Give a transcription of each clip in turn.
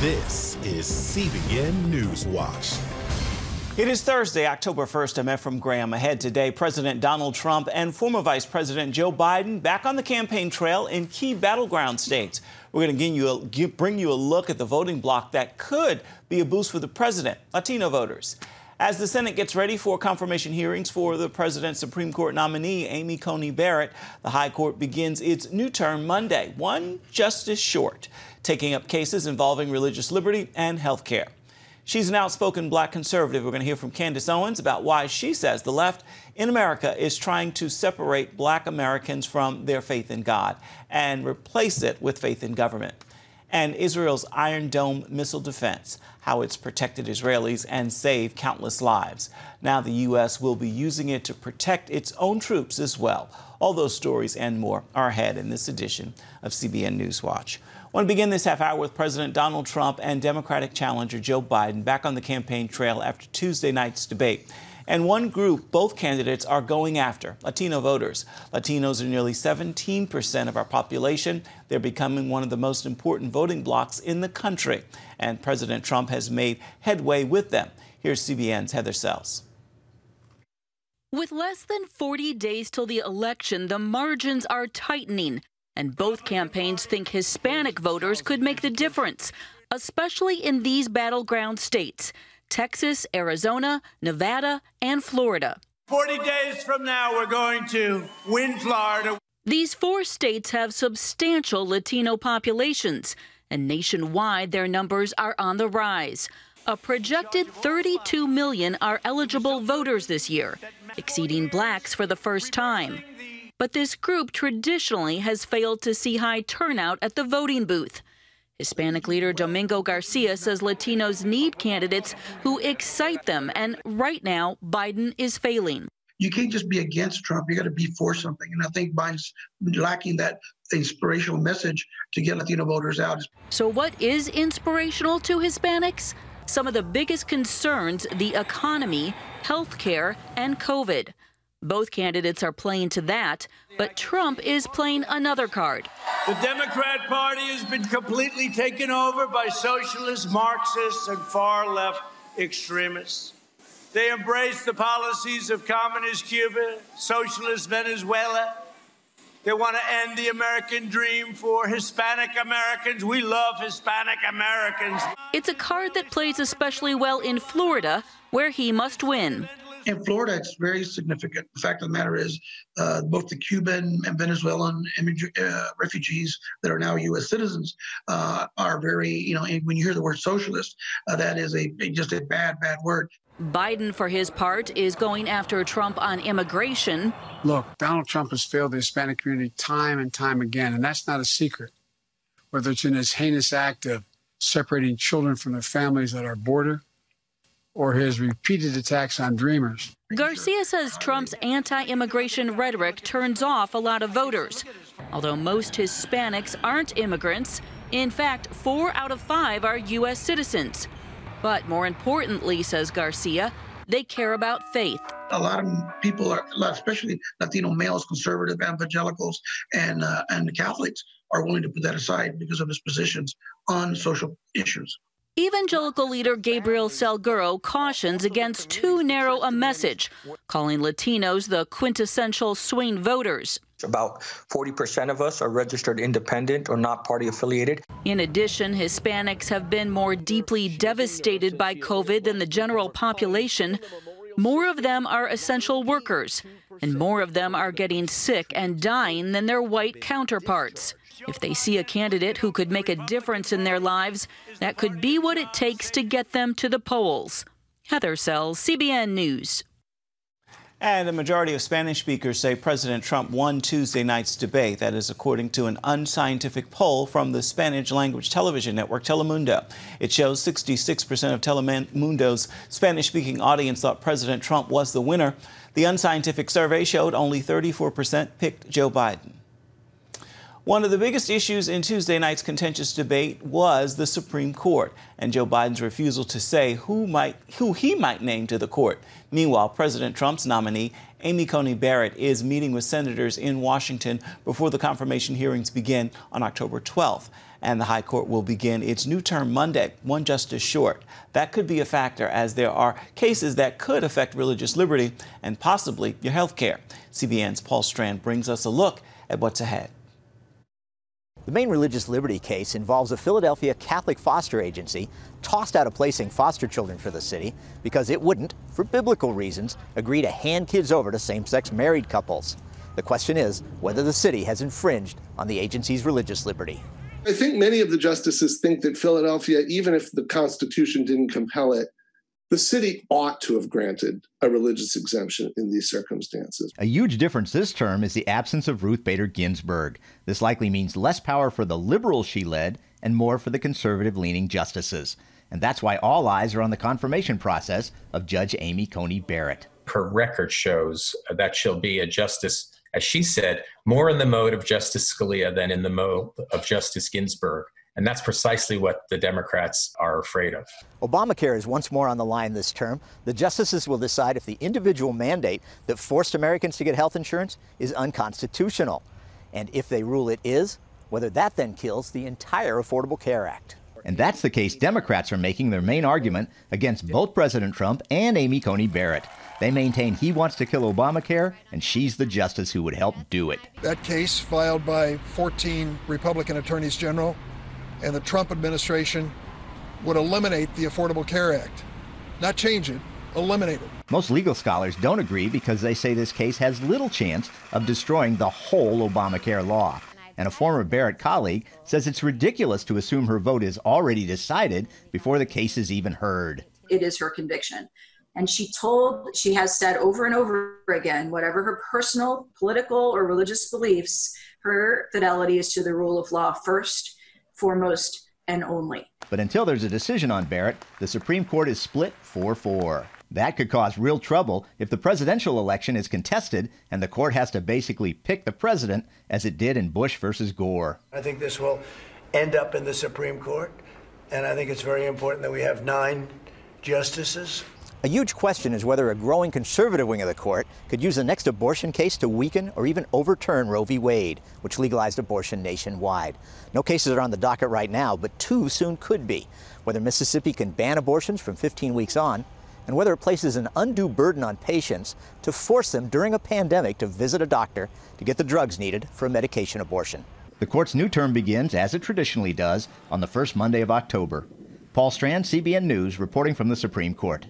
This is CBN NewsWatch. It is Thursday, October 1st. I'm Ephraim Graham. Ahead today, President Donald Trump and former Vice President Joe Biden back on the campaign trail in key battleground states. We're going to bring you a look at the voting bloc that could be a boost for the president, Latino voters. As the Senate gets ready for confirmation hearings for the president's Supreme Court nominee, Amy Coney Barrett, the High Court begins its new term Monday, one justice short, taking up cases involving religious liberty and health care. She's an outspoken black conservative. We're going to hear from Candace Owens about why she says the left in America is trying to separate black Americans from their faith in God and replace it with faith in government. And Israel's Iron Dome missile defense, how it's protected Israelis and saved countless lives. Now the U.S. will be using it to protect its own troops as well. All those stories and more are ahead in this edition of CBN NewsWatch. I want to begin this half hour with President Donald Trump and Democratic challenger Joe Biden back on the campaign trail after Tuesday night's debate. And one group both candidates are going after, Latino voters. Latinos are nearly 17% of our population. They're becoming one of the most important voting blocs in the country. And President Trump has made headway with them. Here's CBN's Heather Sells. With less than 40 days till the election, the margins are tightening. And both campaigns think Hispanic voters could make the difference, especially in these battleground states, Texas, Arizona, Nevada, and Florida. 40 days from now, we're going to win Florida. These four states have substantial Latino populations, and nationwide their numbers are on the rise. A projected 32 million are eligible voters this year, exceeding blacks for the first time. But this group traditionally has failed to see high turnout at the voting booth. Hispanic leader Domingo Garcia says Latinos need candidates who excite them, and right now, Biden is failing. You can't just be against Trump. You got to be for something. And I think Biden's lacking that inspirational message to get Latino voters out. So what is inspirational to Hispanics? Some of the biggest concerns, the economy, health care, and COVID. Both candidates are playing to that, but Trump is playing another card. The Democrat Party has been completely taken over by socialists, Marxists, and far-left extremists. They embrace the policies of communist Cuba, socialist Venezuela. They want to end the American dream for Hispanic Americans. We love Hispanic Americans. It's a card that plays especially well in Florida, where he must win. In Florida, it's very significant. The fact of the matter is both the Cuban and Venezuelan refugees that are now U.S. citizens are very, when you hear the word socialist, that is just a bad word. Biden, for his part, is going after Trump on immigration. Look, Donald Trump has failed the Hispanic community time and time again, and that's not a secret. Whether it's in his heinous act of separating children from their families at our border, or his repeated attacks on Dreamers. Garcia says Trump's anti-immigration rhetoric turns off a lot of voters. Although most Hispanics aren't immigrants, in fact, 4 out of 5 are U.S. citizens. But more importantly, says Garcia, they care about faith. A lot of people, especially Latino males, conservative evangelicals, and Catholics, are willing to put that aside because of his positions on social issues. Evangelical leader Gabriel Salguero cautions against too narrow a message, calling Latinos the quintessential swing voters. About 40% of us are registered independent or not party affiliated. In addition, Hispanics have been more deeply devastated by COVID than the general population. More of them are essential workers, and more of them are getting sick and dying than their white counterparts. If they see a candidate who could make a difference in their lives, that could be what it takes to get them to the polls. Heather Sells, CBN News. And a majority of Spanish speakers say President Trump won Tuesday night's debate. That is according to an unscientific poll from the Spanish language television network Telemundo. It shows 66% of Telemundo's Spanish-speaking audience thought President Trump was the winner. The unscientific survey showed only 34% picked Joe Biden. One of the biggest issues in Tuesday night's contentious debate was the Supreme Court and Joe Biden's refusal to say who he might name to the court. Meanwhile, President Trump's nominee, Amy Coney Barrett, is meeting with senators in Washington before the confirmation hearings begin on October 12th. and the High Court will begin its new term Monday, one justice short. That could be a factor, as there are cases that could affect religious liberty and possibly your health care. CBN's Paul Strand brings us a look at what's ahead. The main religious liberty case involves a Philadelphia Catholic foster agency tossed out of placing foster children for the city because it wouldn't, for biblical reasons, agree to hand kids over to same-sex married couples. The question is whether the city has infringed on the agency's religious liberty. I think many of the justices think that Philadelphia, even if the Constitution didn't compel it, the city ought to have granted a religious exemption in these circumstances. A huge difference this term is the absence of Ruth Bader Ginsburg. This likely means less power for the liberals she led and more for the conservative-leaning justices. And that's why all eyes are on the confirmation process of Judge Amy Coney Barrett. Her record shows that she'll be a justice, as she said, more in the mode of Justice Scalia than in the mode of Justice Ginsburg. And that's precisely what the Democrats are afraid of. Obamacare is once more on the line this term. The justices will decide if the individual mandate that forced Americans to get health insurance is unconstitutional. And if they rule it is, whether that then kills the entire Affordable Care Act. And that's the case Democrats are making their main argument against both President Trump and Amy Coney Barrett. They maintain he wants to kill Obamacare, and she's the justice who would help do it. That case, filed by 14 Republican attorneys general, and the Trump administration would eliminate the Affordable Care Act. Not change it, eliminate it. Most legal scholars don't agree because they say this case has little chance of destroying the whole Obamacare law. And a former Barrett colleague says it's ridiculous to assume her vote is already decided before the case is even heard. It is her conviction. And she has said over and over again, whatever her personal, political, or religious beliefs, her fidelity is to the rule of law first, foremost, and only. But until there's a decision on Barrett, the Supreme Court is split 4-4. That could cause real trouble if the presidential election is contested and the court has to basically pick the president, as it did in Bush versus Gore. I think this will end up in the Supreme Court, and I think it's very important that we have 9 justices. A huge question is whether a growing conservative wing of the court could use the next abortion case to weaken or even overturn Roe v. Wade, which legalized abortion nationwide. No cases are on the docket right now, but 2 soon could be. Whether Mississippi can ban abortions from 15 weeks on, and whether it places an undue burden on patients to force them during a pandemic to visit a doctor to get the drugs needed for a medication abortion. The court's new term begins, as it traditionally does, on the first Monday of October. Paul Strand, CBN News, reporting from the Supreme Court.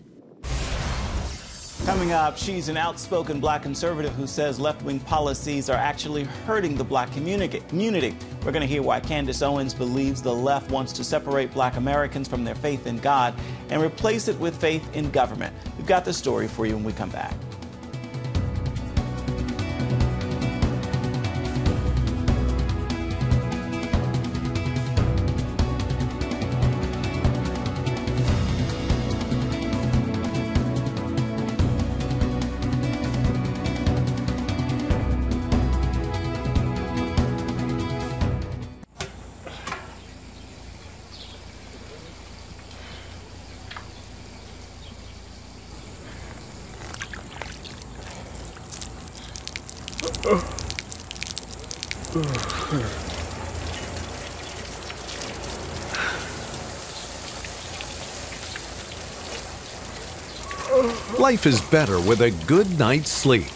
Coming up, she's an outspoken black conservative who says left-wing policies are actually hurting the black community. We're going to hear why Candace Owens believes the left wants to separate black Americans from their faith in God and replace it with faith in government. We've got the story for you when we come back. Life is better with a good night's sleep.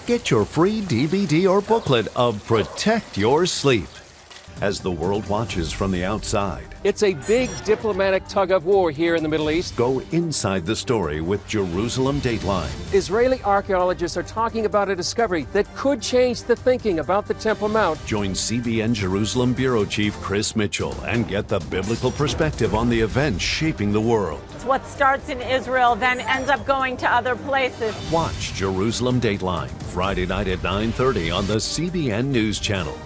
Get your free DVD or booklet of Protect Your Sleep as the world watches from the outside. It's a big diplomatic tug of war here in the Middle East. Go inside the story with Jerusalem Dateline. Israeli archaeologists are talking about a discovery that could change the thinking about the Temple Mount. Join CBN Jerusalem Bureau Chief Chris Mitchell and get the biblical perspective on the events shaping the world. What starts in Israel then ends up going to other places. Watch Jerusalem Dateline Friday night at 9:30 on the CBN News Channel.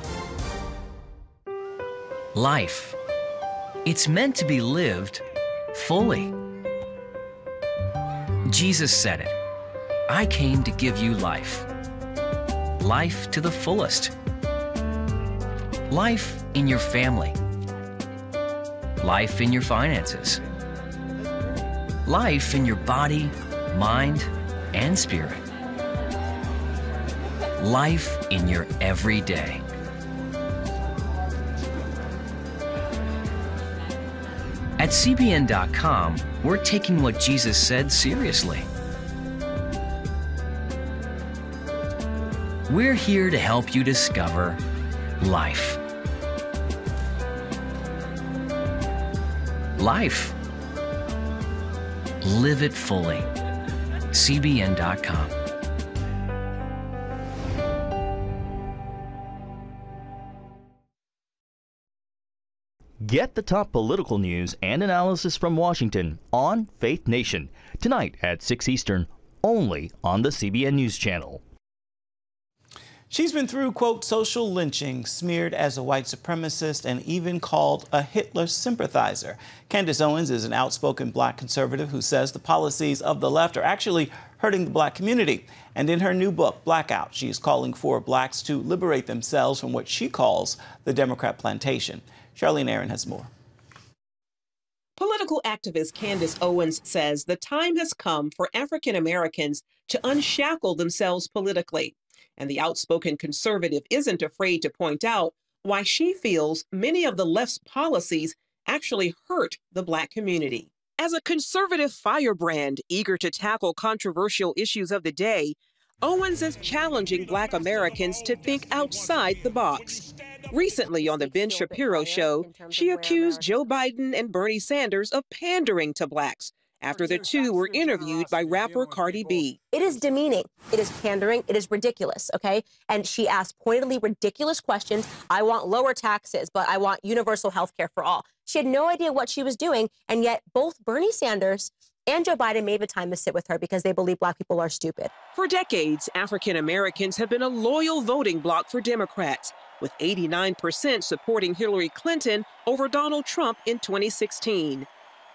Life. It's meant to be lived fully. Jesus said it. I came to give you life. Life to the fullest. Life in your family. Life in your finances. Life in your body, mind, and spirit. Life in your everyday. At CBN.com, we're taking what Jesus said seriously. We're here to help you discover life. Life. Live it fully. CBN.com. Get the top political news and analysis from Washington on Faith Nation, tonight at 6 Eastern, only on the CBN News Channel. She's been through, quote, social lynching, smeared as a white supremacist, and even called a Hitler sympathizer. Candace Owens is an outspoken black conservative who says the policies of the left are actually hurting the black community. And in her new book, Blackout, she is calling for blacks to liberate themselves from what she calls the Democrat plantation. Charlene Aaron has more. Political activist Candace Owens says the time has come for African Americans to unshackle themselves politically. And the outspoken conservative isn't afraid to point out why she feels many of the left's policies actually hurt the black community. As a conservative firebrand eager to tackle controversial issues of the day, Owens is challenging black Americans to think outside the box. Recently on the Ben Shapiro show, she accused Joe Biden and Bernie Sanders of pandering to blacks after the two were interviewed by rapper Cardi B. It is demeaning. It is pandering. It is ridiculous, okay? And she asked pointedly ridiculous questions. I want lower taxes, but I want universal health care for all. She had no idea what she was doing, and yet both Bernie Sanders and Joe Biden made the time to sit with her because they believe black people are stupid. For decades, African Americans have been a loyal voting bloc for Democrats, with 89% supporting Hillary Clinton over Donald Trump in 2016.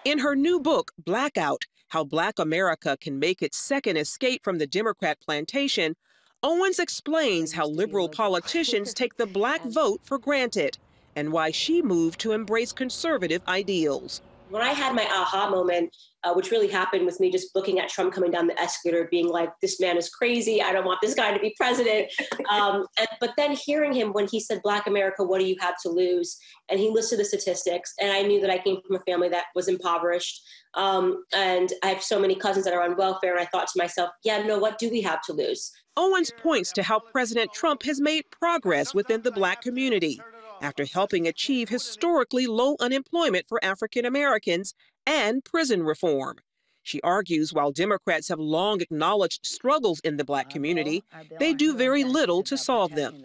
In her new book, Blackout, How Black America Can Make Its Second Escape from the Democrat Plantation, Owens explains how liberal politicians take the black vote for granted and why she moved to embrace conservative ideals. When I had my aha moment, which really happened with me just looking at Trump coming down the escalator, being like, this man is crazy. I don't want this guy to be president. But then hearing him when he said, Black America, what do you have to lose? And he listed the statistics. And I knew that I came from a family that was impoverished. And I have so many cousins that are on welfare. And I thought to myself, yeah, no, what do we have to lose? Owens points to how President Trump has made progress within the black community after helping achieve historically low unemployment for African Americans and prison reform. She argues while Democrats have long acknowledged struggles in the black community, they do very little to solve them.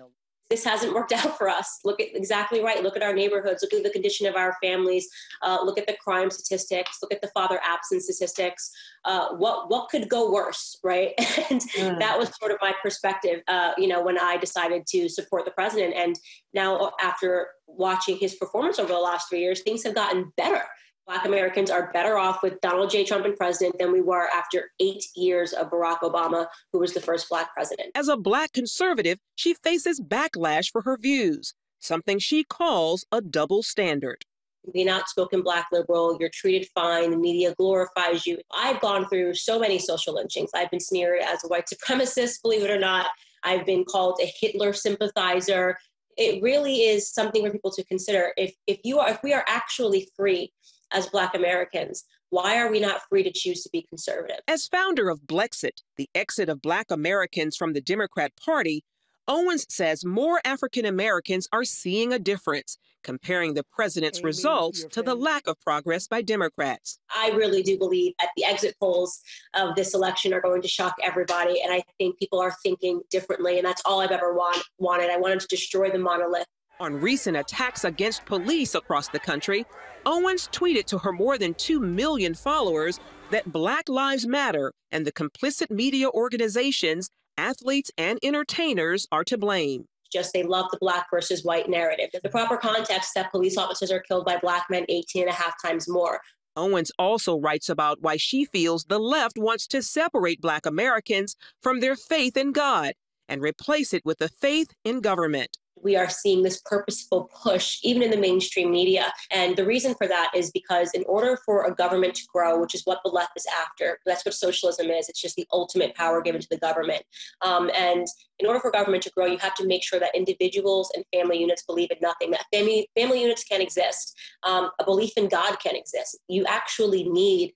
This hasn't worked out for us. Look at exactly right. Look at our neighborhoods. Look at the condition of our families. Look at the crime statistics. Look at the father absence statistics. What could go worse, right? And that was sort of my perspective, when I decided to support the president. And now after watching his performance over the last 3 years, things have gotten better. Black Americans are better off with Donald J. Trump in president than we were after 8 years of Barack Obama, who was the first black president. As a black conservative, she faces backlash for her views, something she calls a double standard. Being an outspoken black liberal, you're treated fine, the media glorifies you. I've gone through so many social lynchings. I've been smeared as a white supremacist, believe it or not. I've been called a Hitler sympathizer. It really is something for people to consider. If we are actually free as Black Americans, why are we not free to choose to be conservative? As founder of Blexit, the exit of Black Americans from the Democrat Party, Owens says more African Americans are seeing a difference, comparing the president's results to the lack of progress by Democrats. I really do believe that the exit polls of this election are going to shock everybody, and I think people are thinking differently, and that's all I've ever wanted. I wanted to destroy the monolith. On recent attacks against police across the country, Owens tweeted to her more than 2 million followers that Black Lives Matter and the complicit media organizations, athletes, and entertainers are to blame. Just they love the black versus white narrative. The proper context that police officers are killed by black men 18.5 times more. Owens also writes about why she feels the left wants to separate Black Americans from their faith in God and replace it with a faith in government. we are seeing this purposeful push, even in the mainstream media. And the reason for that is because in order for a government to grow, which is what the left is after, that's what socialism is. It's just the ultimate power given to the government. And in order for government to grow, you have to make sure that individuals and family units believe in nothing, that family units can exist. A belief in God can exist. You actually need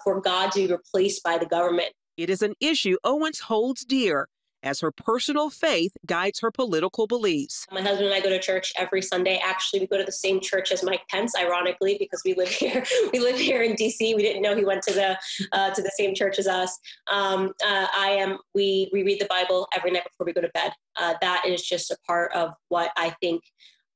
for God to be replaced by the government. It is an issue Owens holds dear, as her personal faith guides her political beliefs. My husband and I go to church every Sunday. Actually, we go to the same church as Mike Pence, ironically, because we live here. We live here in D.C. We didn't know he went to the same church as us. We read the Bible every night before we go to bed. That is just a part of what I think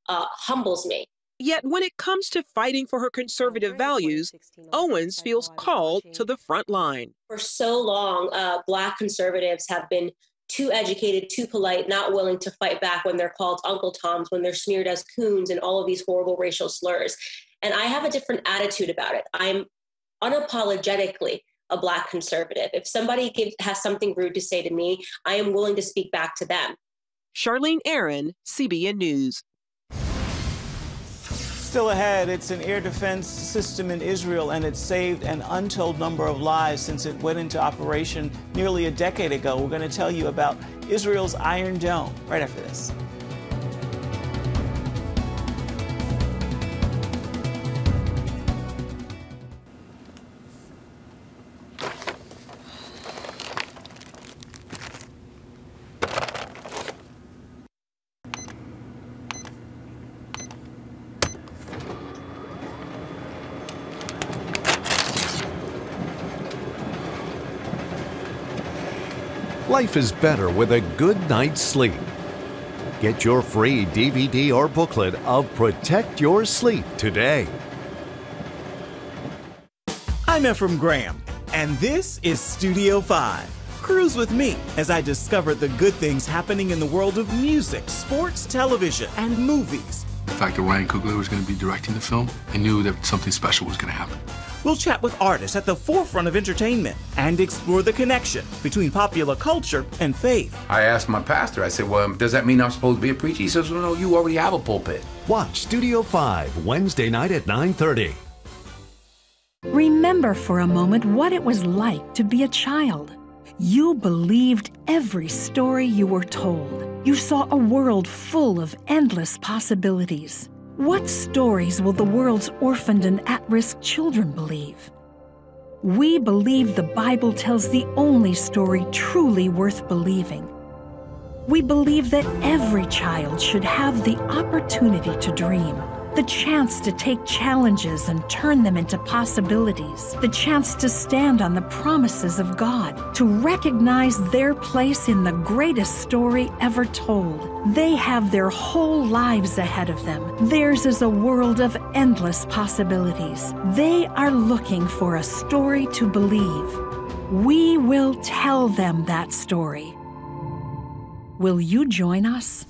humbles me. Yet when it comes to fighting for her conservative values, Owens feels called to the front line. For so long, Black conservatives have been too educated, too polite, not willing to fight back when they're called Uncle Toms, when they're smeared as coons and all of these horrible racial slurs. And I have a different attitude about it. I'm unapologetically a Black conservative. If somebody has something rude to say to me, I am willing to speak back to them. Charlene Aaron, CBN News. Still ahead, it's an air defense system in Israel, and it's saved an untold number of lives since it went into operation nearly a decade ago. We're going to tell you about Israel's Iron Dome right after this. Life is better with a good night's sleep. Get your free DVD or booklet of Protect Your Sleep today. I'm Ephraim Graham, and this is Studio 5. Cruise with me as I discover the good things happening in the world of music, sports, television, and movies. The fact that Ryan Coogler was going to be directing the film, I knew that something special was going to happen. We'll chat with artists at the forefront of entertainment and explore the connection between popular culture and faith. I asked my pastor, I said, well, does that mean I'm supposed to be a preacher? He says, well, no, you already have a pulpit. Watch Studio 5 Wednesday night at 9:30. Remember for a moment what it was like to be a child. You believed every story you were told. You saw a world full of endless possibilities. What stories will the world's orphaned and at-risk children believe? We believe the Bible tells the only story truly worth believing. We believe that every child should have the opportunity to dream, the chance to take challenges and turn them into possibilities, the chance to stand on the promises of God, to recognize their place in the greatest story ever told. They have their whole lives ahead of them. Theirs is a world of endless possibilities. They are looking for a story to believe. We will tell them that story. Will you join us?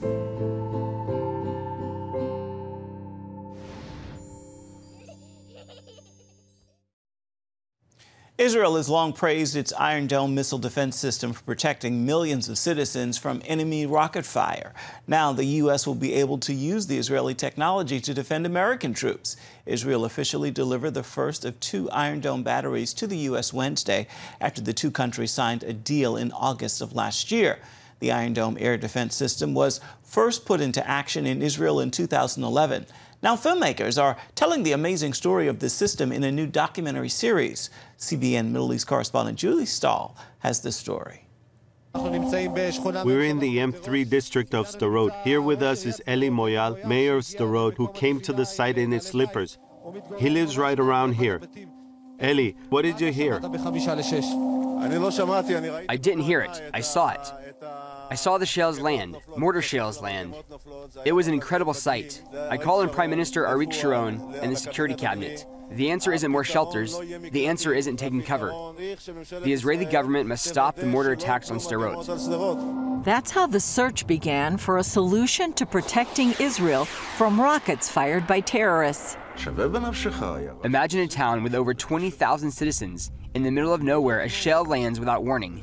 Israel has long praised its Iron Dome missile defense system for protecting millions of citizens from enemy rocket fire. Now the U.S. will be able to use the Israeli technology to defend American troops. Israel officially delivered the first of 2 Iron Dome batteries to the U.S. Wednesday after the two countries signed a deal in August of last year. The Iron Dome air defense system was first put into action in Israel in 2011. Now, filmmakers are telling the amazing story of this system in a new documentary series. CBN Middle East correspondent Julie Stahl has the story. We're in the M3 district of Sderot. Here with us is Eli Moyal, mayor of Sderot, who came to the site in his slippers. He lives right around here. Eli, what did you hear? I didn't hear it. I saw it. I saw the shells land, mortar shells land. It was an incredible sight. I called on Prime Minister Arik Sharon and the security cabinet. The answer isn't more shelters. The answer isn't taking cover. The Israeli government must stop the mortar attacks on Sderot. That's how the search began for a solution to protecting Israel from rockets fired by terrorists. Imagine a town with over 20,000 citizens. In the middle of nowhere, a shell lands without warning.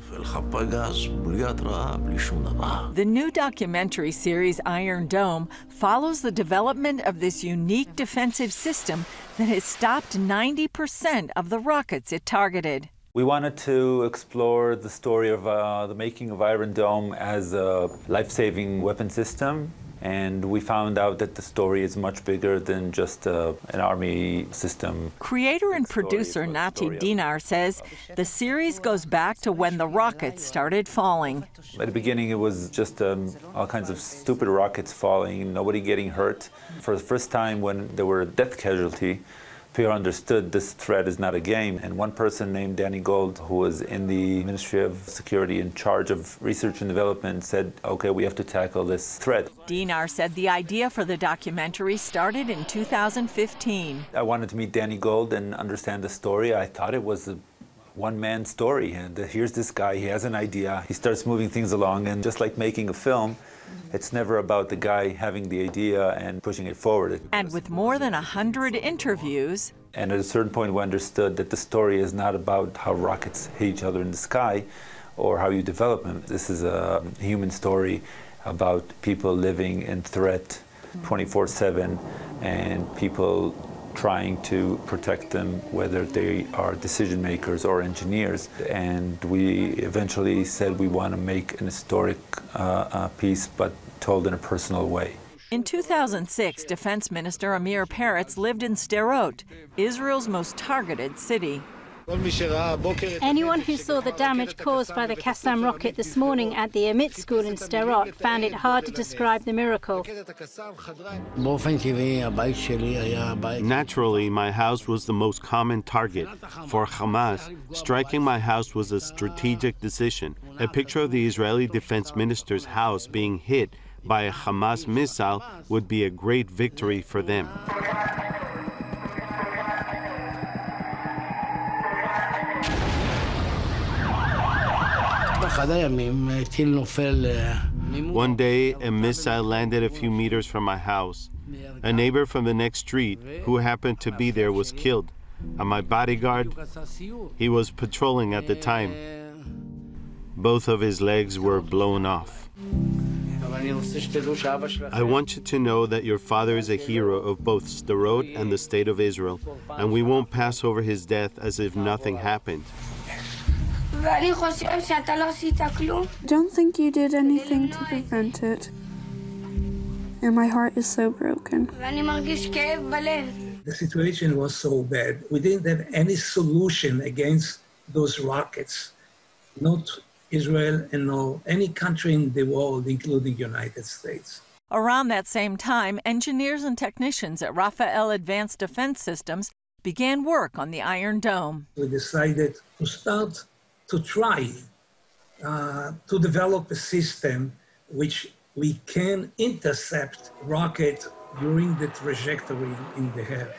The new documentary series Iron Dome follows the development of this unique defensive system that has stopped 90% of the rockets it targeted. We wanted to explore the story of the making of Iron Dome as a life-saving weapon system, and we found out that the story is much bigger than just an army system. Creator and producer Nati Dinar says the series goes back to when the rockets started falling. At the beginning, it was just all kinds of stupid rockets falling, nobody getting hurt. For the first time, when there were a death casualty, people understood this threat is not a game. And one person named Danny Gold, who was in the Ministry of Security in charge of research and development, said, okay, we have to tackle this threat. Dinar said the idea for the documentary started in 2015. I wanted to meet Danny Gold and understand the story. I thought it was a one-man story, and here's this guy, he has an idea, he starts moving things along, and just like making a film, it's never about the guy having the idea and pushing it forward. And with more than 100 interviews. And at a certain point, we understood that the story is not about how rockets hit each other in the sky or how you develop them. This is a human story about people living in threat 24/7 and people trying to protect them, whether they are decision makers or engineers. And we eventually said we want to make an historic piece, but told in a personal way. In 2006, Defense Minister Amir Peretz lived in Sderot, Israel's most targeted city. Anyone who saw the damage caused by the Qassam rocket this morning at the Amit school in Sderot found it hard to describe the miracle. Naturally, my house was the most common target. For Hamas, striking my house was a strategic decision. A picture of the Israeli defense minister's house being hit by a Hamas missile would be a great victory for them. One day, a missile landed a few meters from my house. A neighbor from the next street who happened to be there was killed. And my bodyguard, he was patrolling at the time. Both of his legs were blown off. I want you to know that your father is a hero of both Sderot and the State of Israel, and we won't pass over his death as if nothing happened. Don't think you did anything to prevent it. And my heart is so broken. The situation was so bad. We didn't have any solution against those rockets. Not Israel and no any country in the world, including United States. Around that same time, engineers and technicians at Rafael Advanced Defense Systems began work on the Iron Dome. We decided to start to try to develop a system which we can intercept rocket during the trajectory in the air.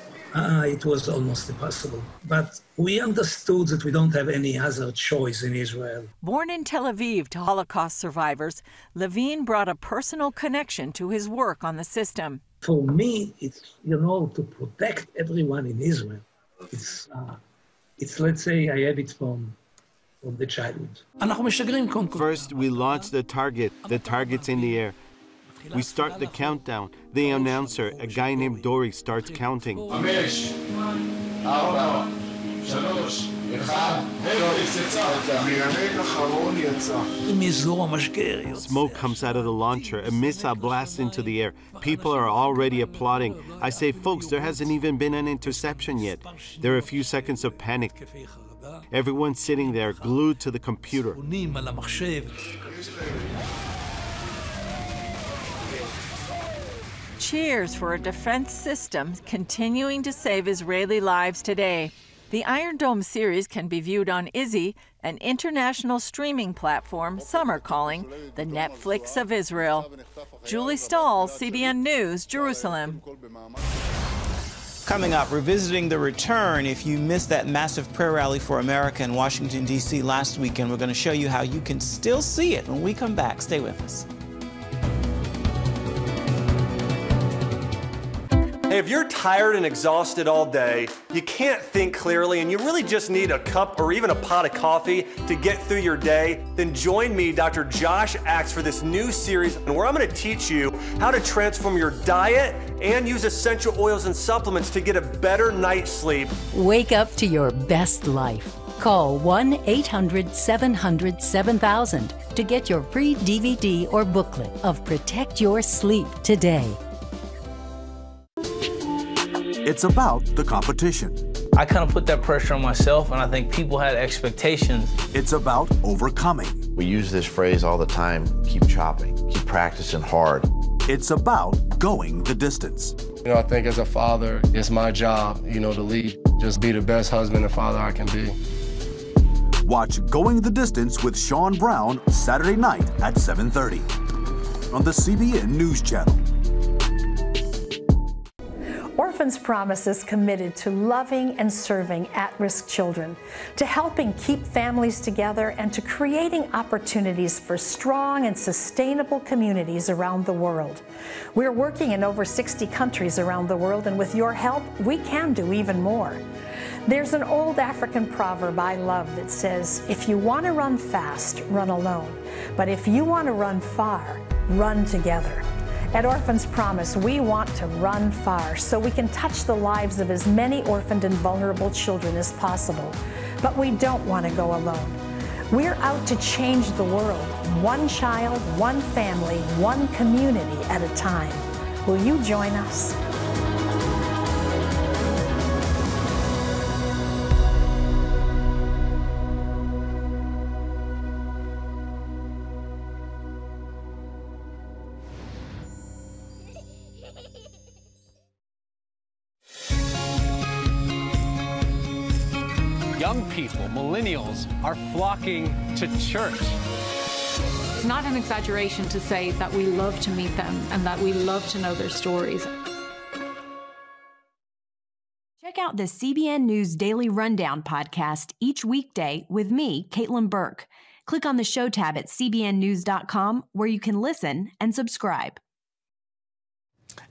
It was almost impossible. But we understood that we don't have any other choice in Israel. Born in Tel Aviv to Holocaust survivors, Levine brought a personal connection to his work on the system. For me, it's, to protect everyone in Israel. It's let's say, I have it from the childhood. First, we launch the target. The target's in the air. We start the countdown. The announcer, a guy named Dory, starts counting. Smoke comes out of the launcher. A missile blasts into the air. People are already applauding. I say, folks, there hasn't even been an interception yet. There are a few seconds of panic. Everyone's sitting there, glued to the computer. Cheers for a defense system continuing to save Israeli lives today. The Iron Dome series can be viewed on Izzy, an international streaming platform some are calling the Netflix of Israel. Julie Stahl, CBN News, Jerusalem. Coming up, revisiting the return. If you missed that massive prayer rally for America in Washington, D.C. last weekend, we're going to show you how you can still see it when we come back. Stay with us. Hey, if you're tired and exhausted all day, you can't think clearly, and you really just need a cup or even a pot of coffee to get through your day, then join me, Dr. Josh Axe, for this new series where I'm going to teach you how to transform your diet and use essential oils and supplements to get a better night's sleep. Wake up to your best life. Call 1-800-700-7000 to get your free DVD or booklet of Protect Your Sleep today. It's about the competition. I kind of put that pressure on myself, and I think people had expectations. It's about overcoming. We use this phrase all the time, keep chopping, keep practicing hard. It's about going the distance. I think as a father, it's my job, to lead. Just be the best husband and father I can be. Watch Going the Distance with Sean Brown Saturday night at 7:30 on the CBN News Channel. Orphans Promise is committed to loving and serving at-risk children, to helping keep families together, and to creating opportunities for strong and sustainable communities around the world. We're working in over 60 countries around the world, and with your help, we can do even more. There's an old African proverb I love that says, if you want to run fast, run alone. But if you want to run far, run together. At Orphans Promise, we want to run far so we can touch the lives of as many orphaned and vulnerable children as possible. But we don't want to go alone. We're out to change the world, one child, one family, one community at a time. Will you join us? Young people, millennials, are flocking to church. It's not an exaggeration to say that we love to meet them and that we love to know their stories. Check out the CBN News Daily Rundown podcast each weekday with me, Caitlin Burke. Click on the show tab at cbnnews.com where you can listen and subscribe.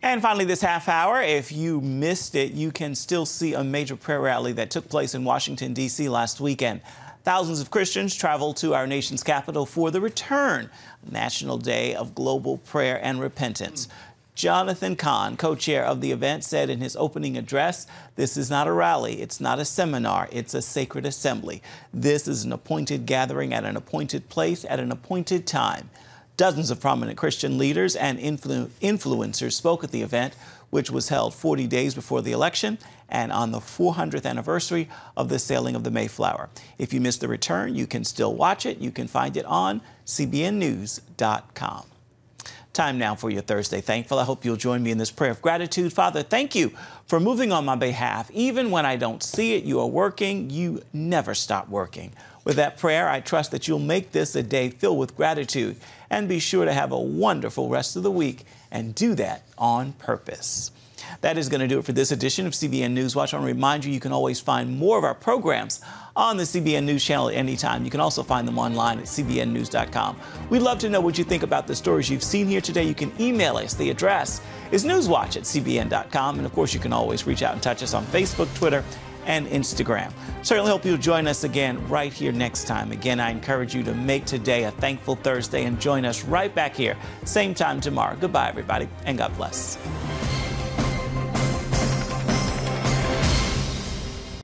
And finally, this half hour, if you missed it, you can still see a major prayer rally that took place in Washington, D.C. last weekend. Thousands of Christians traveled to our nation's capital for the return National Day of Global Prayer and Repentance. Jonathan Kahn, co-chair of the event, said in his opening address, "This is not a rally, it's not a seminar, it's a sacred assembly. This is an appointed gathering at an appointed place at an appointed time." Dozens of prominent Christian leaders and influencers spoke at the event, which was held 40 days before the election and on the 400th anniversary of the sailing of the Mayflower. If you missed the return, you can still watch it. You can find it on cbnnews.com. Time now for your Thursday Thankful. I hope you'll join me in this prayer of gratitude. Father, thank you for moving on my behalf. Even when I don't see it, you are working. You never stop working. With that prayer, I trust that you'll make this a day filled with gratitude, and be sure to have a wonderful rest of the week and do that on purpose. That is going to do it for this edition of CBN Newswatch. I want to remind you, you can always find more of our programs on the CBN News Channel at any time. You can also find them online at cbnnews.com. We'd love to know what you think about the stories you've seen here today. You can email us. The address is newswatch@cbn.com. And of course, you can always reach out and touch us on Facebook, Twitter, and Instagram. Certainly hope you'll join us again right here next time. Again, I encourage you to make today a thankful Thursday and join us right back here, same time tomorrow. Goodbye, everybody, and God bless.